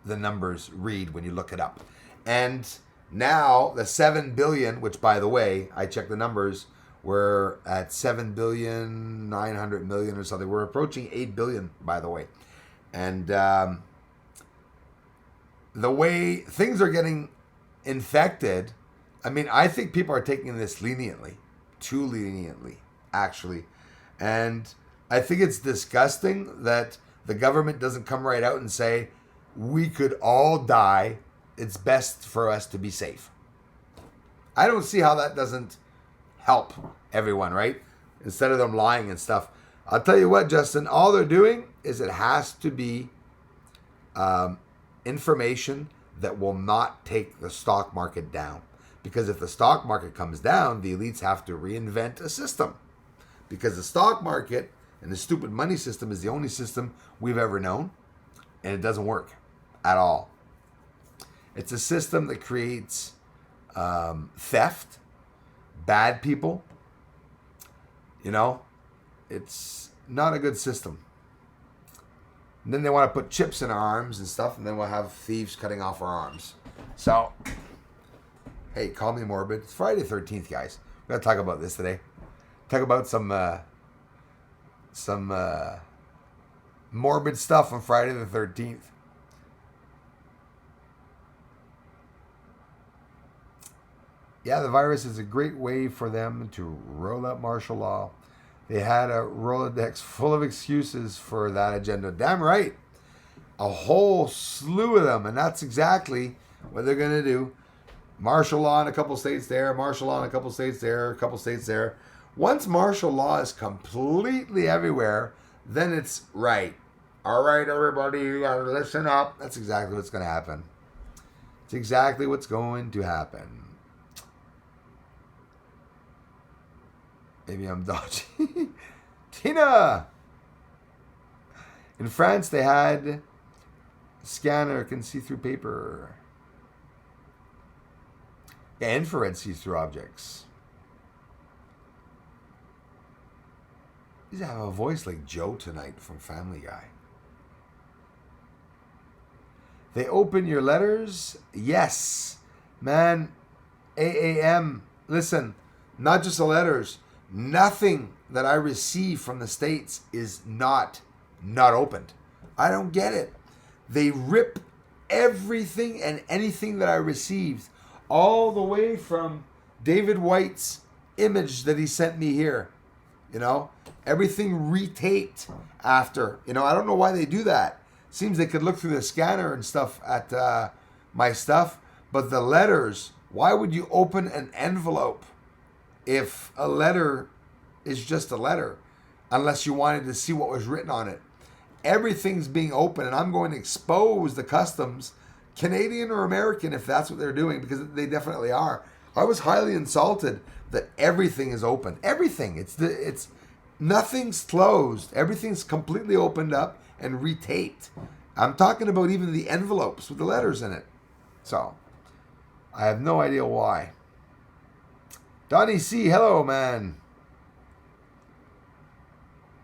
numbers read when you look it up. And now the 7 billion, which by the way, I checked the numbers, we're at 7,900,000,000 or something. We're approaching 8 billion, by the way. And the way things are getting infected, I mean, I think people are taking this leniently, too leniently, actually. And I think it's disgusting that the government doesn't come right out and say, we could all die. It's best for us to be safe. I don't see how that doesn't help everyone, right? Instead of them lying and stuff. I'll tell you what, Justin, all they're doing is it has to be information that will not take the stock market down. Because if the stock market comes down, the elites have to reinvent a system. Because the stock market and the stupid money system is the only system we've ever known. And it doesn't work at all. It's a system that creates theft, bad people. You know, it's not a good system. And then they want to put chips in our arms and stuff, and then we'll have thieves cutting off our arms. So, hey, call me morbid. It's Friday the 13th, guys. We're going to talk about this today. Talk about some morbid stuff on Friday the 13th. Yeah, the virus is a great way for them to roll out martial law. They had a Rolodex full of excuses for that agenda. Damn right. A whole slew of them. And that's exactly what they're going to do. Martial law in a couple states there. Martial law in a couple states there. A couple states there. Once martial law is completely everywhere, then it's right. All right, everybody, you got to listen up. That's exactly what's going to happen. It's exactly what's going to happen. Maybe I'm dodgy. Tina! In France, they had a scanner can see through paper. Yeah, infrared sees through objects. He's have a voice like Joe tonight from Family Guy. They open your letters? Yes. Man, AAM. Listen, not just the letters. Nothing that I receive from the States is not opened. I don't get it. They rip everything and anything that I received, all the way from David White's image that he sent me here. You know, everything retaped after. You know, I don't know why they do that. Seems they could look through the scanner and stuff at my stuff. But the letters, why would you open an envelope if a letter is just a letter, unless you wanted to see what was written on it? Everything's being open, and I'm going to expose the customs, Canadian or American, if that's what they're doing, because they definitely are. I was highly insulted that everything is open. Everything. It's nothing's closed. Everything's completely opened up and retaped. I'm talking about even the envelopes with the letters in it. So, I have no idea why. Donnie C, hello, man.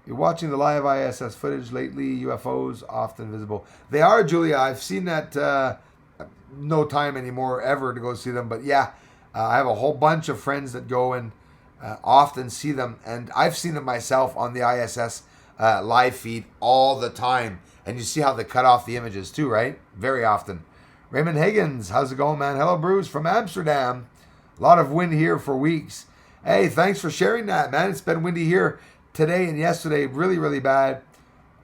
You're watching the live ISS footage lately. UFOs often visible. They are, Julia. I've seen that. No time anymore ever to go see them. But yeah, I have a whole bunch of friends that go and often see them. And I've seen them myself on the ISS live feed all the time. And you see how they cut off the images too, right? Very often. Raymond Higgins, how's it going, man? Hello, Bruce from Amsterdam. A lot of wind here for weeks. Hey, thanks for sharing that, man. It's been windy here today and yesterday. Really, really bad.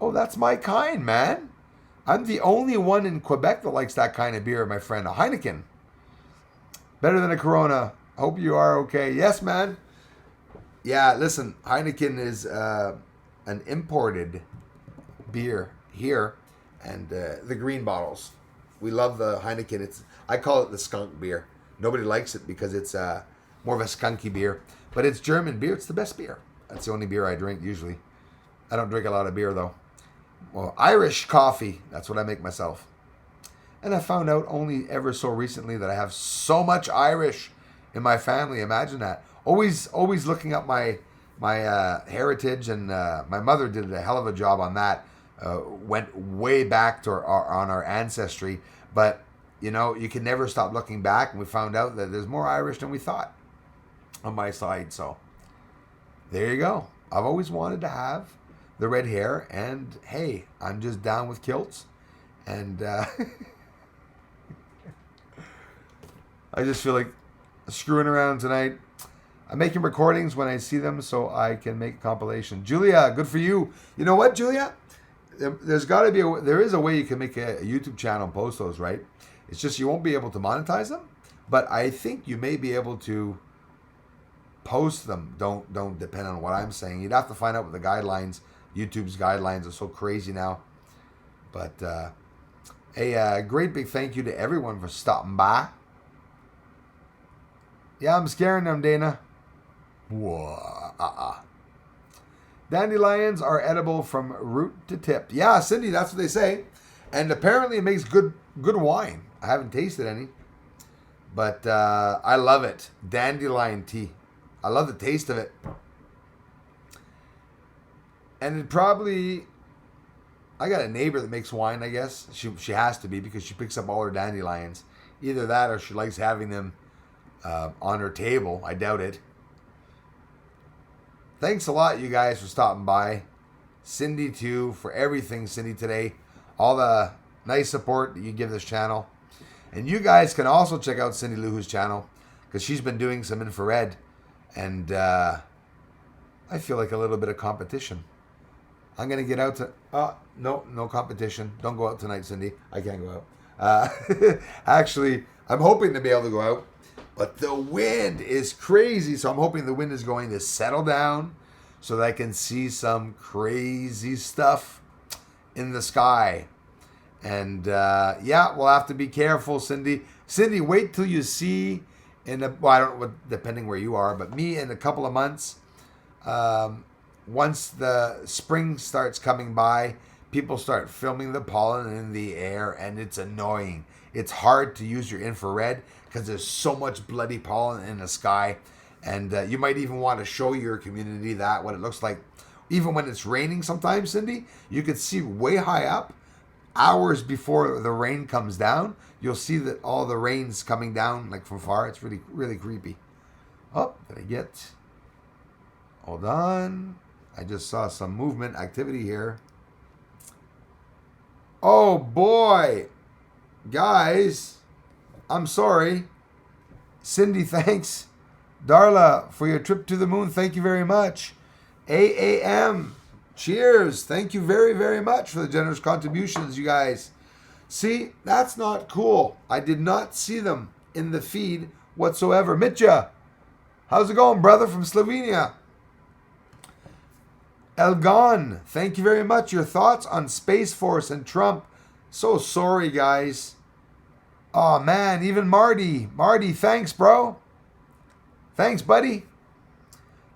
Oh, that's my kind, man. I'm the only one in Quebec that likes that kind of beer, my friend. A Heineken. Better than a Corona. Hope you are okay. Yes, man. Yeah, listen, Heineken is an imported beer here, and the green bottles. We love the Heineken. I call it the skunk beer. Nobody likes it because it's more of a skunky beer, but it's German beer. It's the best beer. That's the only beer I drink usually. I don't drink a lot of beer though. Well, Irish coffee. That's what I make myself. And I found out only ever so recently that I have so much Irish in my family. Imagine that. Always looking up my heritage, and my mother did a hell of a job on that. Went way back to on our ancestry, but you can never stop looking back, and we found out that there's more Irish than we thought on my side. So there you go. I've always wanted to have the red hair, and hey, I'm just down with kilts, and I just feel like screwing around tonight. I'm making recordings when I see them so I can make a compilation. Julia, good for you. You know what, Julia? There's got to be there is a way you can make a YouTube channel and post those, right? It's just you won't be able to monetize them, but I think you may be able to post them. Don't depend on what I'm saying. You'd have to find out what the guidelines. YouTube's guidelines are so crazy now. But a great big thank you to everyone for stopping by. Yeah, I'm scaring them, Dana. Whoa, Dandelions are edible from root to tip. Yeah, Cindy, that's what they say. And apparently it makes good wine. I haven't tasted any. But I love it. Dandelion tea. I love the taste of it. And it probably... I got a neighbor that makes wine, I guess. She has to be because she picks up all her dandelions. Either that or she likes having them on her table. I doubt it. Thanks a lot, you guys, for stopping by. Cindy, too, for everything, Cindy, today. All the nice support that you give this channel. And you guys can also check out Cindy Lou Who's channel because she's been doing some infrared. And I feel like a little bit of competition. I'm going to get out to... no competition. Don't go out tonight, Cindy. I can't go out. Actually, I'm hoping to be able to go out. But the wind is crazy, so I'm hoping the wind is going to settle down so that I can see some crazy stuff in the sky. And yeah, we'll have to be careful, Cindy. Cindy, wait till you see I don't know, depending where you are, but me in a couple of months, once the spring starts coming by, people start filming the pollen in the air, and it's annoying. It's hard to use your infrared because there's so much bloody pollen in the sky. And you might even want to show your community what it looks like. Even when it's raining sometimes, Cindy, you can see way high up, hours before the rain comes down, you'll see that all the rain's coming down like from far. It's really, really creepy. Oh, did I get... Hold on. I just saw some movement activity here. Oh, boy. Guys, I'm sorry. Cindy, thanks. Darla, for your trip to the moon, thank you very much. AAM, cheers. Thank you very, very much for the generous contributions, you guys. See, that's not cool. I did not see them in the feed whatsoever. Mitja, how's it going, brother, from Slovenia? Elgon, thank you very much. Your thoughts on Space Force and Trump. So sorry, guys. Oh, man, even Marty. Marty, thanks, bro. Thanks, buddy.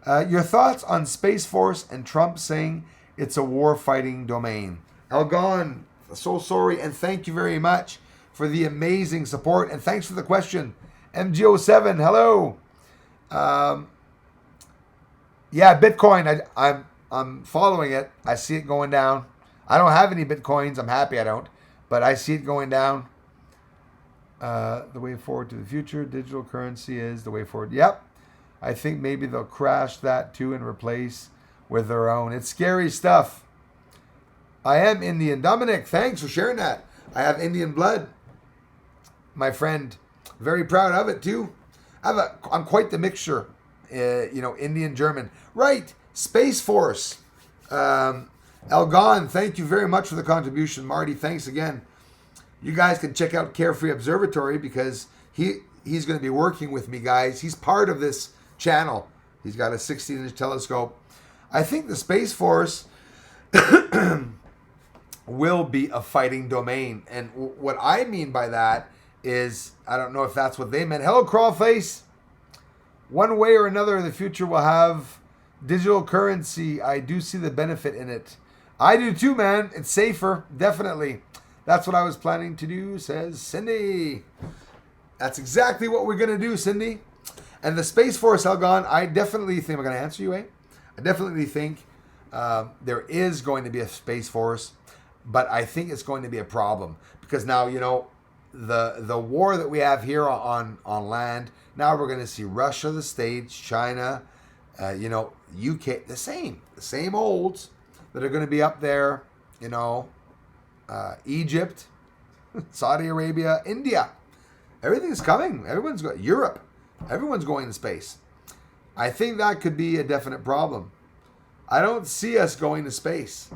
Your thoughts on Space Force and Trump saying it's a war-fighting domain. Elgon, so sorry, and thank you very much for the amazing support, and thanks for the question. MGO7, hello. Yeah, Bitcoin, I'm following it. I see it going down. I don't have any Bitcoins. I'm happy I don't. But I see it going down. The way forward to the future. Digital currency is the way forward. Yep. I think maybe they'll crash that too and replace with their own. It's scary stuff. I am Indian. Dominic, thanks for sharing that. I have Indian blood. My friend. Very proud of it too. I'm quite the mixture. Indian, German. Right. Space Force. Elgon, thank you very much for the contribution. Marty, thanks again. You guys can check out Carefree Observatory because he's going to be working with me, guys. He's part of this channel. He's got a 16-inch telescope. I think the Space Force will be a fighting domain. And what I mean by that is, I don't know if that's what they meant. Hello, Crawlface. One way or another in the future we'll have digital currency. I do see the benefit in it. I do too, man. It's safer, definitely. That's what I was planning to do, says Cindy. That's exactly what we're going to do, Cindy. And the Space Force, Elgon, I definitely think, I'm going to answer you, I definitely think there is going to be a Space Force, but I think it's going to be a problem. Because now, the war that we have here on land, now we're going to see Russia, the States, China, UK, the same olds that are going to be up there, Egypt, Saudi Arabia, India. Everything's coming. Everyone's going. Europe. Everyone's going to space. I think that could be a definite problem. I don't see us going to space.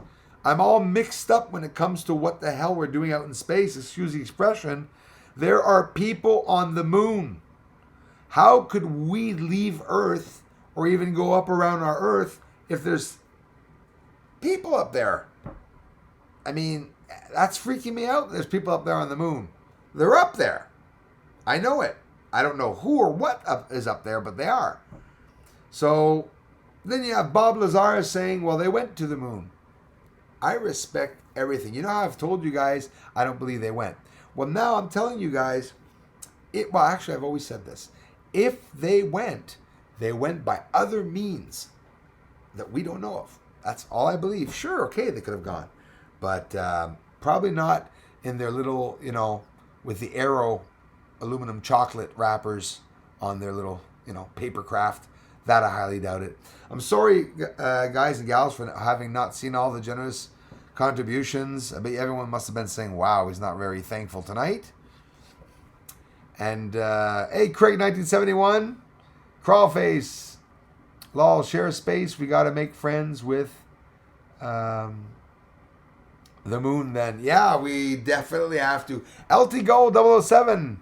I'm all mixed up when it comes to what the hell we're doing out in space. Excuse the expression. There are people on the moon. How could we leave Earth or even go up around our Earth if there's people up there? I mean, that's freaking me out. There's people up there on the moon. They're up there. I know it. I don't know who or what is up there, but they are. So then you have Bob Lazar saying, well, they went to the moon. I respect everything. You know how I've told you guys, I don't believe they went. Well, now I'm telling you guys, actually, I've always said this. If they went by other means that we don't know of. That's all I believe. Sure, okay, they could have gone. But probably not in their little, with the Aero aluminum chocolate wrappers on their little, paper craft. That I highly doubt it. I'm sorry, guys and gals, for having not seen all the generous contributions. I bet everyone must have been saying, wow, he's not very thankful tonight. And, hey, Craig 1971, Crawlface, lol, share space. We got to make friends with the moon then. Yeah, we definitely have to. LT Gold 007.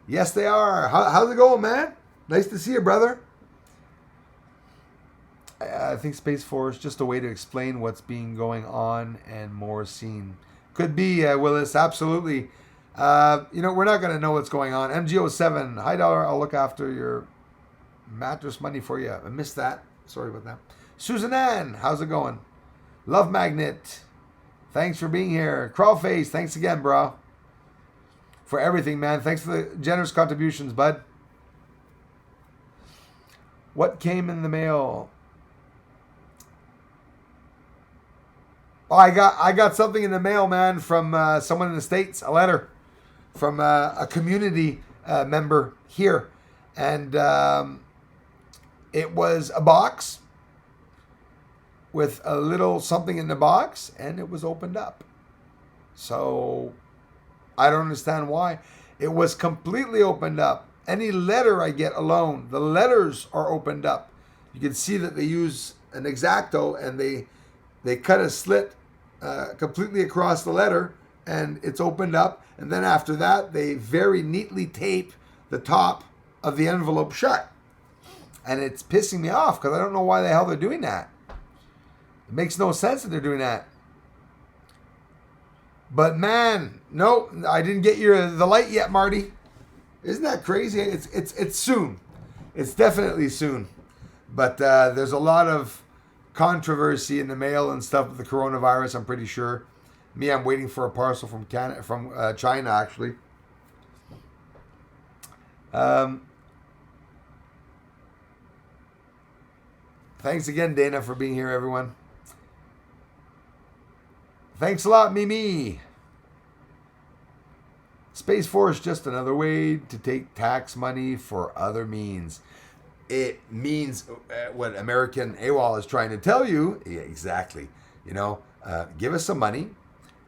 Yes, they are. How's it going, man? Nice to see you, brother. I think Space Force just a way to explain what's being going on and more seen. Could be, Willis, absolutely. We're not going to know what's going on. MGO7, hi dollar, I'll look after your mattress money for you. I missed that. Sorry about that. Susan Ann, how's it going? Love Magnet, thanks for being here. Crawlface, thanks again, bro. For everything, man. Thanks for the generous contributions, bud. What came in the mail? Oh, I got something in the mail, man, from someone in the States. A letter from a community member here. And it was a box with a little something in the box, and it was opened up. So I don't understand why. It was completely opened up. Any letter I get alone, the letters are opened up. You can see that they use an X-Acto, and they cut a slit completely across the letter, and it's opened up. And then after that, they very neatly tape the top of the envelope shut. And it's pissing me off because I don't know why the hell they're doing that. It makes no sense that they're doing that. But man, no, I didn't get the light yet, Marty. Isn't that crazy? It's soon. It's definitely soon. But there's a lot of controversy in the mail and stuff with the coronavirus, I'm pretty sure. I'm waiting for a parcel from China, actually. Thanks again, Dana, for being here, everyone. Thanks a lot, Mimi. Space Force, just another way to take tax money for other means. It means what American AWOL is trying to tell you. Yeah, exactly. Give us some money.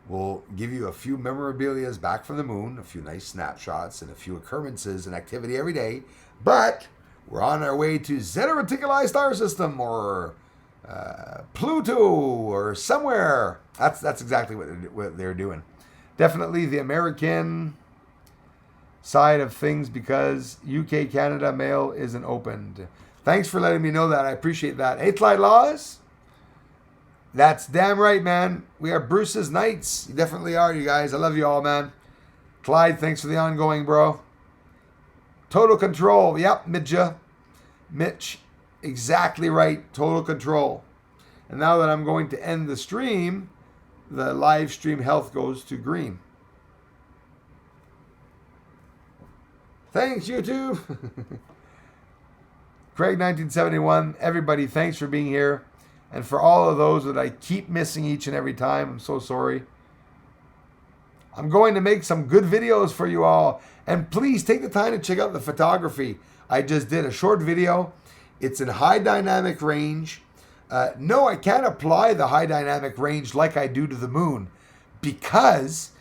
We'll give you a few memorabilias back from the moon, a few nice snapshots, and a few occurrences and activity every day. But we're on our way to Zeta Reticuli star system or Pluto or somewhere. That's exactly what they're doing. Definitely the American side of things, because UK Canada mail isn't opened. Thanks for letting me know that. I appreciate that. Hey, Clyde Laws. That's damn right, man. We are Bruce's Knights. You definitely are, you guys. I love you all, man. Clyde, thanks for the ongoing, bro. Total control. Yep, Mitch. Exactly right. Total control. And now that I'm going to end the stream, the live stream health goes to green. Thanks, YouTube. Craig 1971. Everybody, thanks for being here. And for all of those that I keep missing each and every time, I'm so sorry. I'm going to make some good videos for you all. And please take the time to check out the photography. I just did a short video. It's in high dynamic range. No, I can't apply the high dynamic range like I do to the moon because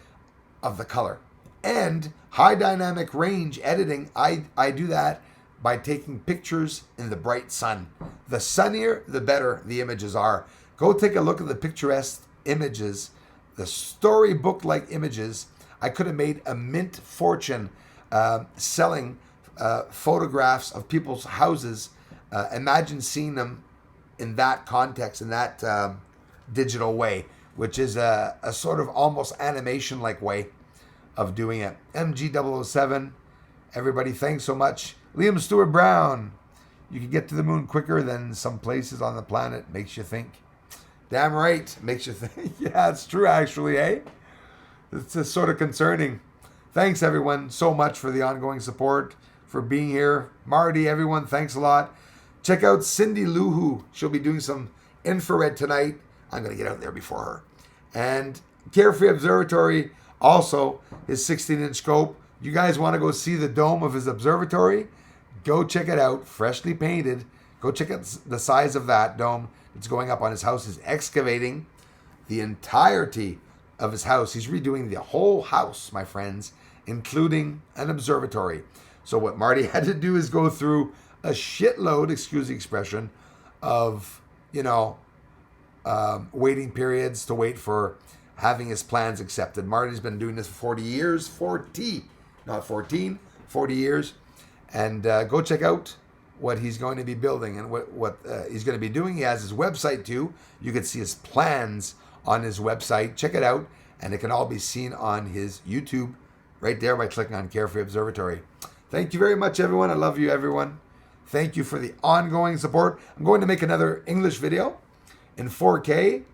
of the color. And high dynamic range editing, I do that by taking pictures in the bright sun. The sunnier, the better the images are. Go take a look at the picturesque images, the storybook-like images. I could have made a mint fortune selling photographs of people's houses. Imagine seeing them in that context, in that digital way, which is a sort of almost animation-like way of doing it. MG007, everybody, thanks so much. Liam Stewart Brown, you can get to the moon quicker than some places on the planet. Makes you think. Damn right, makes you think. Yeah, it's true, actually, eh? It's just sort of concerning. Thanks, everyone, so much for the ongoing support, for being here. Marty, everyone, thanks a lot. Check out Cindy Luhu. She'll be doing some infrared tonight. I'm going to get out there before her. And Carefree Observatory, also his 16-inch scope. You guys want to go see the dome of his observatory? Go check it out. Freshly painted. Go check out the size of that dome. It's going up on his house. He's excavating the entirety of his house. He's redoing the whole house, my friends, including an observatory. So what Marty had to do is go through a shitload, excuse the expression, of, waiting periods to wait for having his plans accepted. Marty's been doing this for 40 years. 40, not 14, 40 years. And go check out what he's going to be building and what he's going to be doing. He has his website too. You can see his plans on his website. Check it out. And it can all be seen on his YouTube right there by clicking on Carefree Observatory. Thank you very much, everyone. I love you, everyone. Thank you for the ongoing support. I'm going to make another English video in 4K,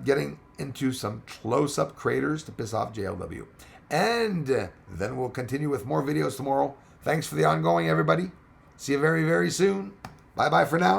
getting into some close-up craters to piss off JLW. And then we'll continue with more videos tomorrow. Thanks for the ongoing, everybody. See you very, very soon. Bye-bye for now.